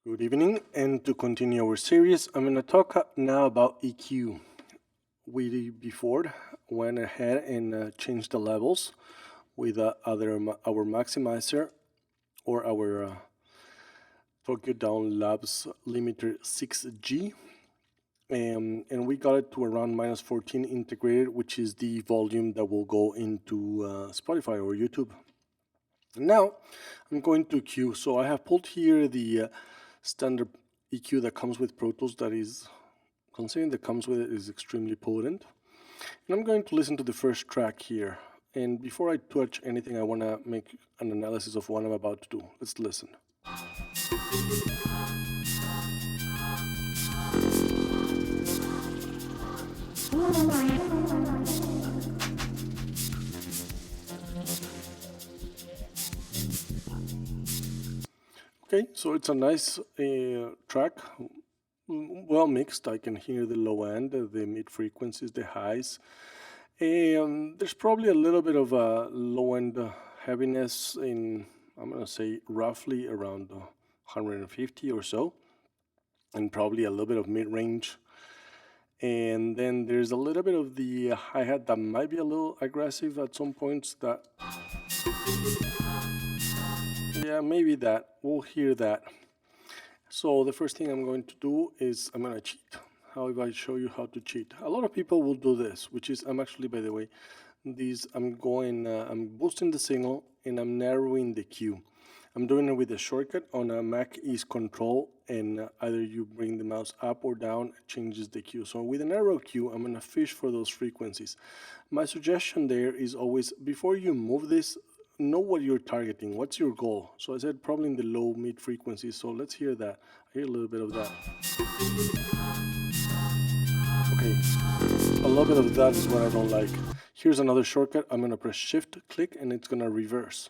Good evening, and to continue our series, I'm going to talk now about EQ. We before went ahead and changed the levels with our maximizer or our Tokyo Down Labs limiter 6G, and we got it to around -14 integrated, which is the volume that will go into Spotify or YouTube. Now I'm going to EQ. So I have pulled here the standard EQ that comes with Pro Tools that is, considering that comes with it, is extremely potent. And I'm going to listen to the first track here. And before I touch anything, I want to make an analysis of what I'm about to do. Let's listen. Okay, so it's a nice track, well mixed. I can hear the low end, the mid frequencies, the highs. There's probably a little bit of a low end heaviness in, I'm going to say, roughly around 150 or so, and probably a little bit of mid range. And then there's a little bit of the hi-hat that might be a little aggressive at some points. That, yeah, maybe that. We'll hear that. So the first thing I'm going to do is I'm going to cheat. How if I show you how to cheat? A lot of people will do this, which is, I'm actually, by the way, I'm boosting the signal and I'm narrowing the Q. I'm doing it with a shortcut on a Mac is Control, and either you bring the mouse up or down, it changes the Q. So with a narrow Q, I'm going to fish for those frequencies. My suggestion there is always, before you move this, know what you're targeting. What's your goal? So I said probably in the low mid frequencies. So let's hear that. I hear a little bit of that. Okay, a little bit of that is what I don't like. Here's another shortcut. I'm going to press shift click and it's going to reverse.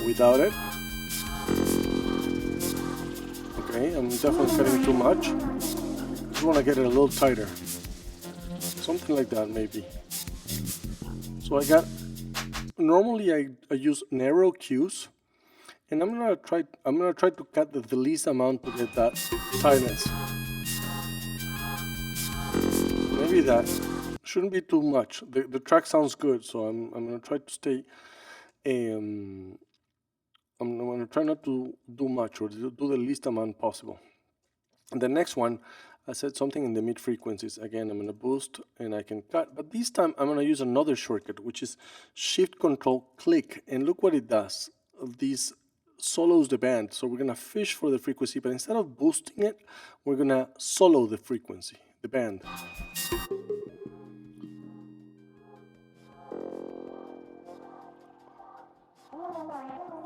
Without it. Okay, I'm definitely cutting too much. Just want to get it a little tighter. Something like that maybe. So normally I use narrow Qs, and I'm gonna try to cut the least amount to get that tightness. Maybe that shouldn't be too much. The track sounds good, so I'm gonna try to stay. I'm gonna try not to do much or do the least amount possible. And the next one, I said something in the mid frequencies. Again, I'm going to boost and I can cut, but this time I'm going to use another shortcut, which is shift control click, and look what it does. This solos the band. So we're going to fish for the frequency, but instead of boosting it, we're going to solo the frequency, the band.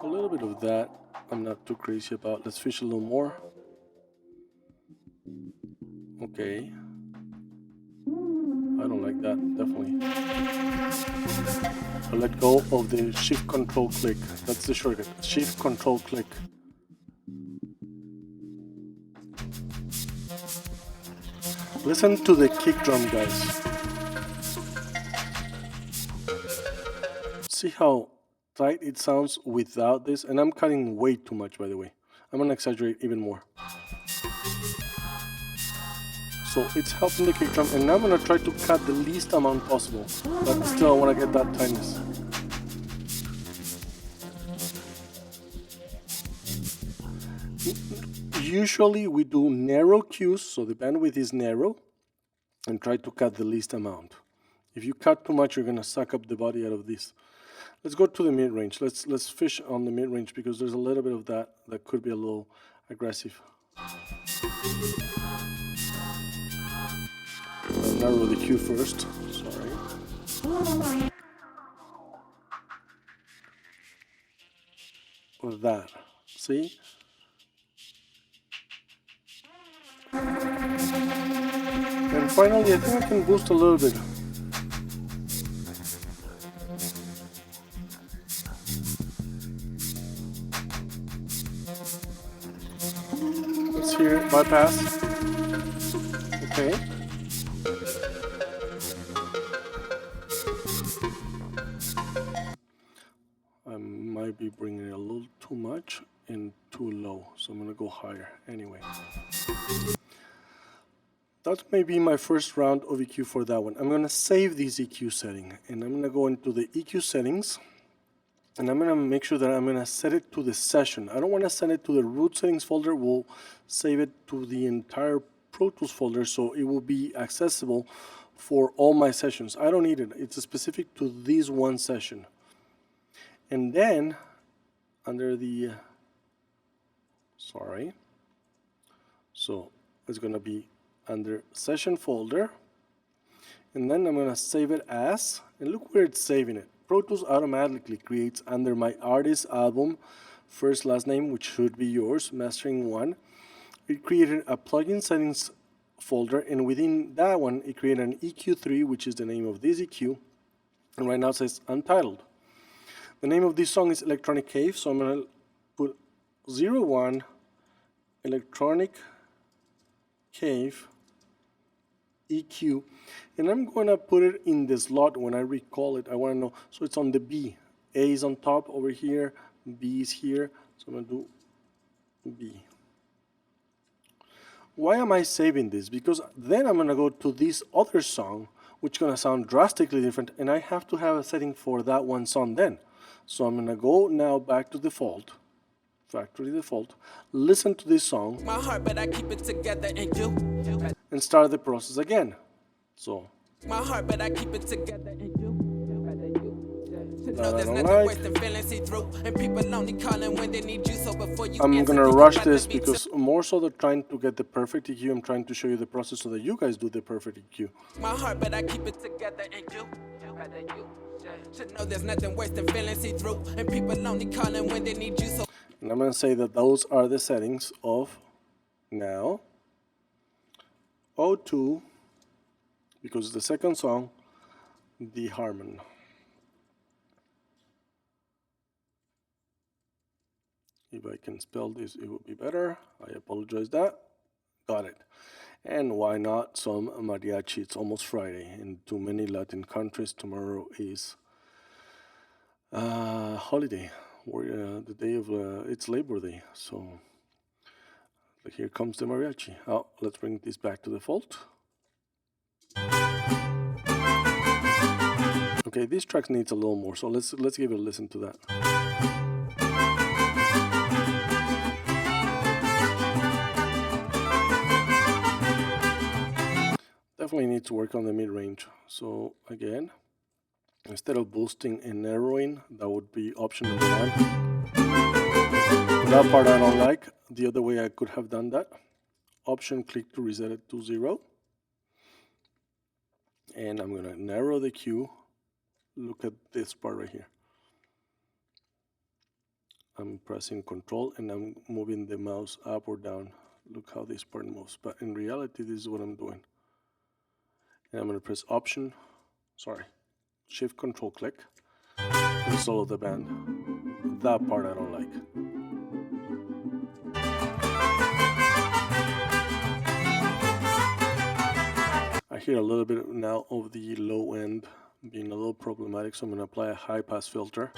A little bit of that I'm not too crazy about. Let's fish a little more. Okay. I don't like that, definitely. I'll let go of the shift control click. That's the shortcut. Shift control click. Listen to the kick drum, guys. See how tight it sounds without this? And I'm cutting way too much, by the way. I'm gonna exaggerate even more. So it's helping the kick drum, and now I'm going to try to cut the least amount possible, but still I want to get that tightness. Usually we do narrow Qs, so the bandwidth is narrow, and try to cut the least amount. If you cut too much, you're going to suck up the body out of this. Let's go to the mid-range. Let's fish on the mid-range because there's a little bit of that could be a little aggressive. I'll narrow the Q first, sorry. With that, see? And finally, I think I can boost a little bit. Let's hear it, bypass. Okay. I might be bringing it a little too much, and too low, so I'm gonna go higher anyway. That may be my first round of EQ for that one. I'm gonna save this EQ setting, and I'm gonna go into the EQ settings, and I'm gonna make sure that I'm gonna set it to the session. I don't wanna send it to the root settings folder. We'll save it to the entire Pro Tools folder, so it will be accessible for all my sessions. I don't need it. It's specific to this one session. And then, under the, so it's gonna be under session folder, and then I'm gonna save it as, and look where it's saving it. Pro Tools automatically creates under my artist album, first last name, which should be yours, mastering 1. It created a plugin settings folder, and within that one, it created an EQ3, which is the name of this EQ, and right now it says Untitled. The name of this song is Electronic Cave, so I'm gonna put 01 Electronic Cave EQ, and I'm gonna put it in the slot when I recall it. I wanna know, so it's on the B. A is on top over here, B is here, so I'm gonna do B. Why am I saving this? Because then I'm gonna go to this other song, which is gonna sound drastically different, and I have to have a setting for that one song then. So I'm gonna go now back to default, factory default, listen to this song, My heart, but I keep it together and you. and start the process again. So My heart, but I keep it together and you. that No, I there's don't nothing like. worse than feeling see through. And people only calling when they need you. So before you I'm answer, gonna think rush about the this beat. because more so than trying to get the perfect EQ, I'm trying to show you the process so that you guys do the perfect EQ. My heart, but I keep it together and you. Should know there's nothing worse than feeling see through. And people only calling when they need you. So And I'm gonna say that those are the settings of now O2, because it's the second song, the Harmon. If I can spell this, it would be better. I apologize that. Got it. And why not some mariachi? It's almost Friday. In too many Latin countries, tomorrow is holiday. The day of, it's Labor Day. So here comes the mariachi. Oh, let's bring this back to default. Okay, this track needs a little more, so let's give it a listen to that. Definitely need to work on the mid-range. So again, instead of boosting and narrowing, that would be option number 1. That part I don't like. The other way I could have done that. Option click to reset it to 0. And I'm gonna narrow the Q. Look at this part right here. I'm pressing Control and I'm moving the mouse up or down. Look how this part moves. But in reality, this is what I'm doing. And I'm gonna press Shift Control click and solo the band. That part I don't like. I hear a little bit now of the low end being a little problematic, so I'm gonna apply a high pass filter.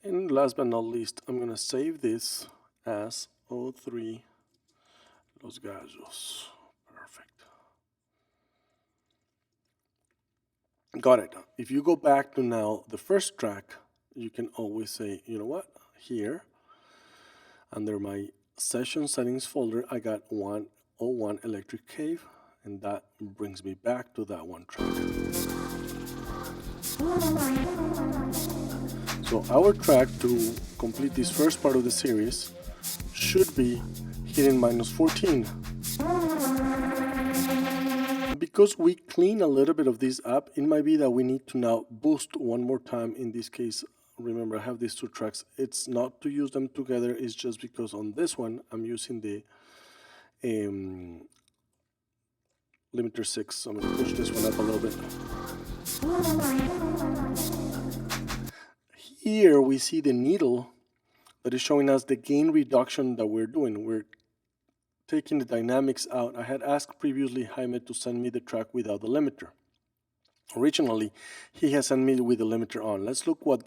And last but not least, I'm gonna save this as O3 Los Gallos. Perfect. Got it. If you go back to now the first track, you can always say, you know what, here, under my session settings folder, I got 101 Electric Cave, and that brings me back to that one track. So our track to complete this first part of the series should be hitting -14. Because we clean a little bit of this up, it might be that we need to now boost one more time. In this case, remember I have these two tracks. It's not to use them together, it's just because on this one I'm using the limiter 6. So I'm going to push this one up a little bit. Here we see the needle that is showing us the gain reduction that we're doing. We're taking the dynamics out. I had asked previously Jaime to send me the track without the limiter. Originally, he has sent me with the limiter on. Let's look what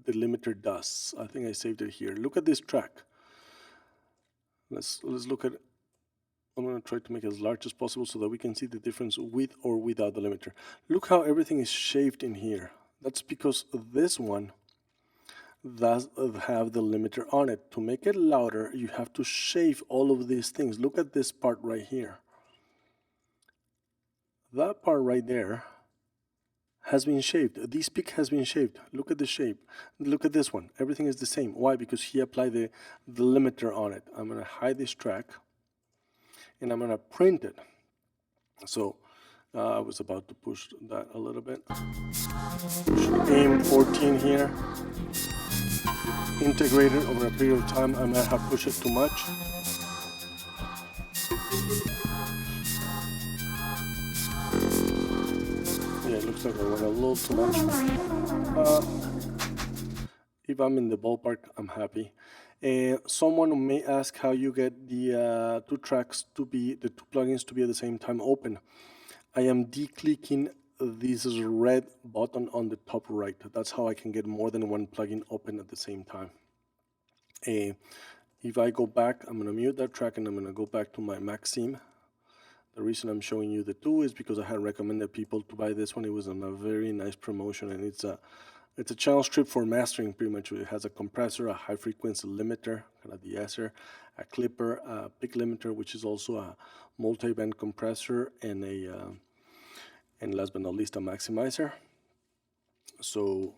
the limiter does. I think I saved it here. Look at this track. Let's look at. I'm going to try to make it as large as possible so that we can see the difference with or without the limiter. Look how everything is shaved in here. That's because this one does have the limiter on it. To make it louder, you have to shave all of these things. Look at this part right here. That part right there has been shaved. This peak has been shaved. Look at the shape. Look at this one. Everything is the same. Why? Because he applied the limiter on it. I'm going to hide this track and I'm going to print it. So I was about to push that a little bit. Aim 14 here. Integrated over a period of time. I might have pushed it too much. Yeah, it looks like I went a little too much. If I'm in the ballpark, I'm happy. Someone may ask how you get the two plugins to be at the same time open. I am declicking this red button on the top right. That's how I can get more than one plugin open at the same time. If I go back, I'm going to mute that track and I'm going to go back to my Maxim. The reason I'm showing you the two is because I had recommended people to buy this one. It was on a very nice promotion, and it's a channel strip for mastering pretty much. It has a compressor, a high frequency limiter, kind of de-esser, a clipper, a peak limiter, which is also a multi-band compressor, and and last but not least, a maximizer. So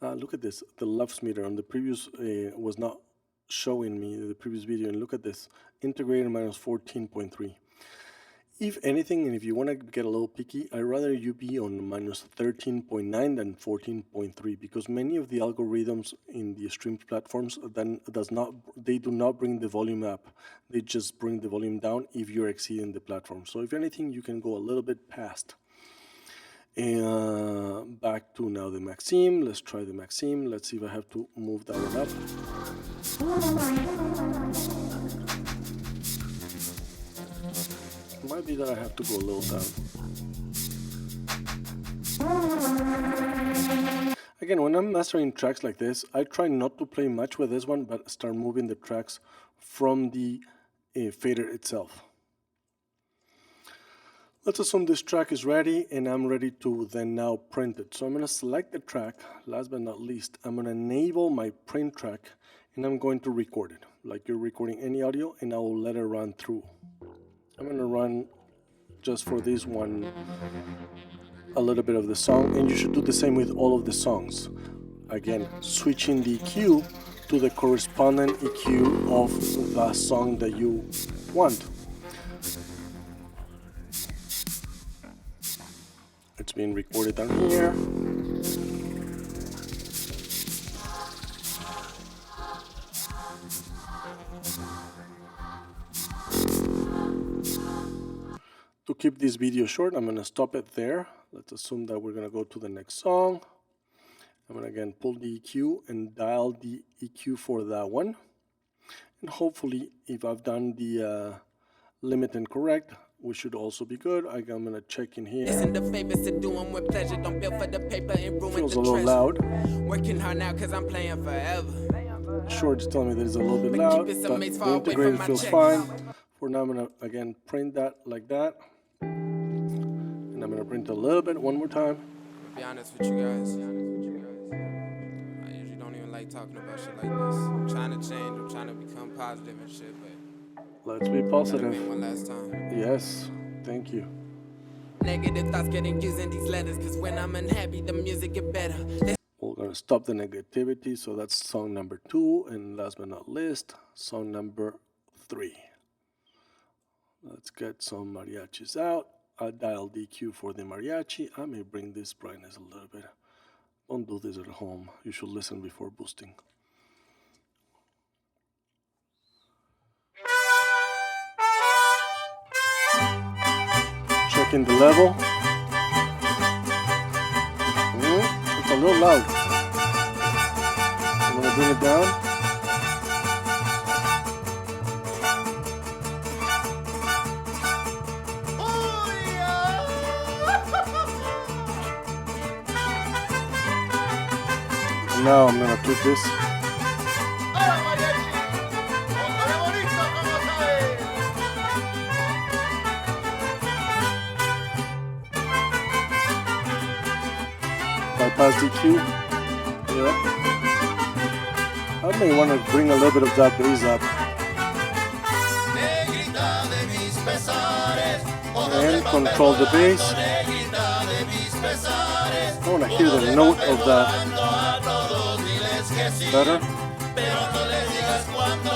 look at this. The LUFS meter on the previous was not showing me the previous video, and look at this. Integrated minus 14.3. If anything, and if you want to get a little picky, I'd rather you be on minus 13.9 than 14.3, because many of the algorithms in the stream platforms they do not bring the volume up. They just bring the volume down if you're exceeding the platform. So if anything, you can go a little bit past. And back to now the Maxim. Let's try the Maxim. Let's see if I have to move that one up. Might be that I have to go a little down. Again, when I'm mastering tracks like this, I try not to play much with this one, but start moving the tracks from the fader itself. Let's assume this track is ready and I'm ready to then now print it. So I'm going to select the track. Last but not least, I'm going to enable my print track and I'm going to record it like you're recording any audio, and I will let it run through. I'm going to run just for this one a little bit of the song, and you should do the same with all of the songs. Again, switching the EQ to the corresponding EQ of the song that you want. It's being recorded down here. To keep this video short, I'm going to stop it there. Let's assume that we're going to go to the next song. I'm going to again pull the EQ and dial the EQ for that one. And hopefully, if I've done the limit and correct, we should also be good. I'm going to check in here. Listen to favors to do them with pleasure. Don't build for the paper and ruin Feels the a little treasure. loud. Working hard now cause I'm playing forever. Sure, it's telling me that it's a little bit loud, keep it but some mates the far away integrated from my feels check. fine. For now, I'm going to again print that like that. And I'm going to print a little bit one more time. To be honest with you guys, I usually don't even like talking about shit like this. I'm trying to change, I'm trying to become positive and shit, but Let's be I've positive. been one last time. Yes, thank you. Negative thoughts getting used in these letters, cause when I'm unhappy, the music get better. We're going to stop the negativity. So that's song number 2. And last but not least, song number 3. Let's get some mariachis out. I'll dial DQ for the mariachi. I may bring this brightness a little bit. Don't do this at home. You should listen before boosting. Checking the level. It's a little loud. I'm going to bring it down. now I'm gonna tweak this. Bypass DQ. Yeah. I may want to bring a little bit of that bass up. And control the bass. I want to hear the note of that better.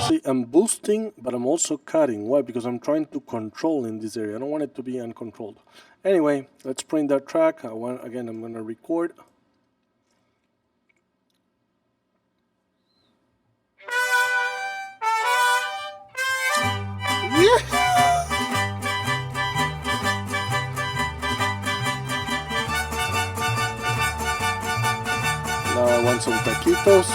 See, I'm boosting, but I'm also cutting. Why? Because I'm trying to control in this area. I don't want it to be uncontrolled. Anyway, let's print that track. Again, I'm going to record. Now I want some taquitos.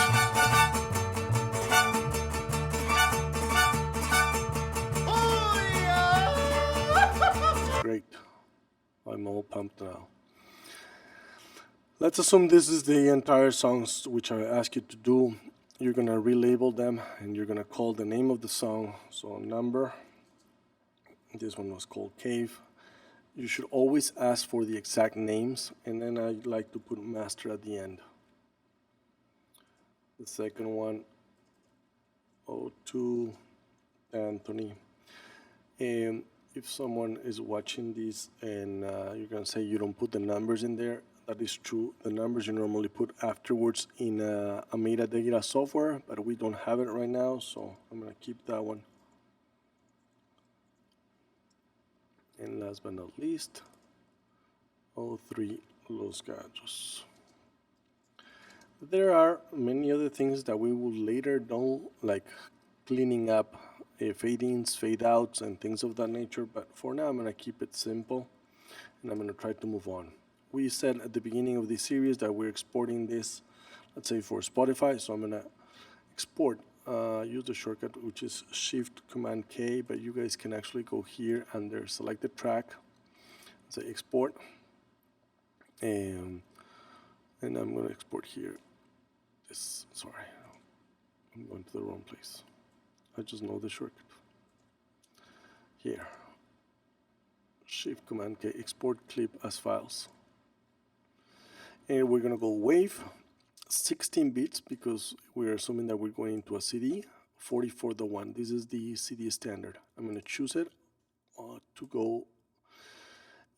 Great. I'm all pumped now. Let's assume this is the entire songs which I ask you to do. You're going to relabel them and you're going to call the name of the song. So number. This one was called Cave. You should always ask for the exact names, and then I like to put master at the end. The second one, O2 Anthony. If someone is watching this and you're going to say you don't put the numbers in there, that is true. The numbers you normally put afterwards in Amira Degira software, but we don't have it right now, so I'm going to keep that one. And last but not least, O3 Los Gallos. There are many other things that we will later do, like cleaning up fade-ins, fade-outs, and things of that nature. But for now, I'm going to keep it simple, and I'm going to try to move on. We said at the beginning of this series that we're exporting this, let's say for Spotify. So I'm going to export, use the shortcut, which is Shift-Command-K, but you guys can actually go here under select the track, say export, and I'm going to export here. Sorry, I'm going to the wrong place. I just know the shortcut. Here, Shift-Command-K, export clip as files. And we're going to go wave, 16 bits, because we're assuming that we're going into a CD, 44:1. This is the CD standard. I'm going to choose it to go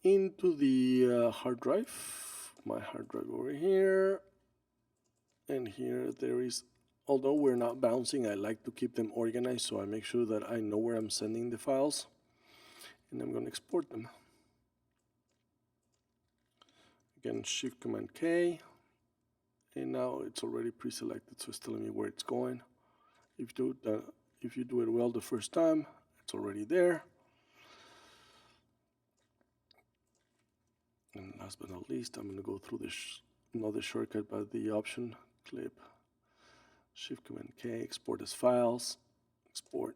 into the hard drive. My hard drive over here. And here there is, although we're not bouncing, I like to keep them organized, so I make sure that I know where I'm sending the files. And I'm going to export them. Again, Shift-Command-K. And now it's already pre-selected, so it's telling me where it's going. If you do it well the first time, it's already there. And last but not least, I'm going to go through this, not the shortcut, but the option, clip, Shift-Command-K, export as files, export.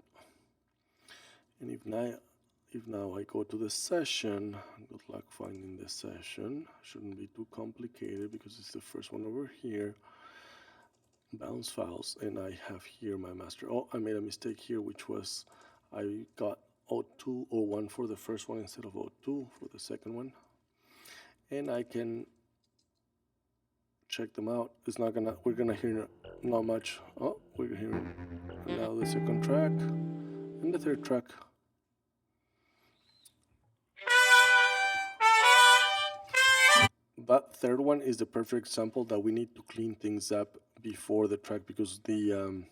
And if now I go to the session, good luck finding the session. Shouldn't be too complicated because it's the first one over here. Bounce files, and I have here my master. Oh, I made a mistake here, which was I got O2, O1 for the first one instead of O2 for the second one. And I can check them out. It's not gonna, we're gonna hear not much. Oh, we're hearing now the second track and the third track. That third one is the perfect example that we need to clean things up before the track because the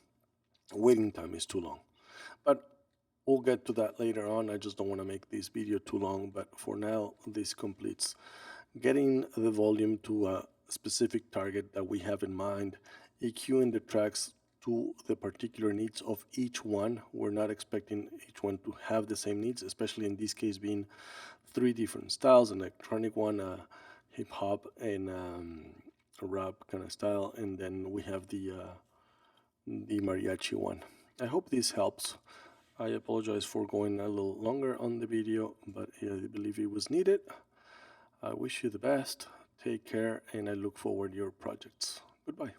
waiting time is too long. But we'll get to that later on. I just don't want to make this video too long, but for now, this completes getting the volume to a specific target that we have in mind, EQing the tracks to the particular needs of each one. We're not expecting each one to have the same needs, especially in this case being 3 different styles, an electronic one, hip hop, and a rap kind of style, and then we have the mariachi one. I hope this helps. I apologize for going a little longer on the video, but I believe it was needed. I wish you the best. Take care, and I look forward to your projects. Goodbye.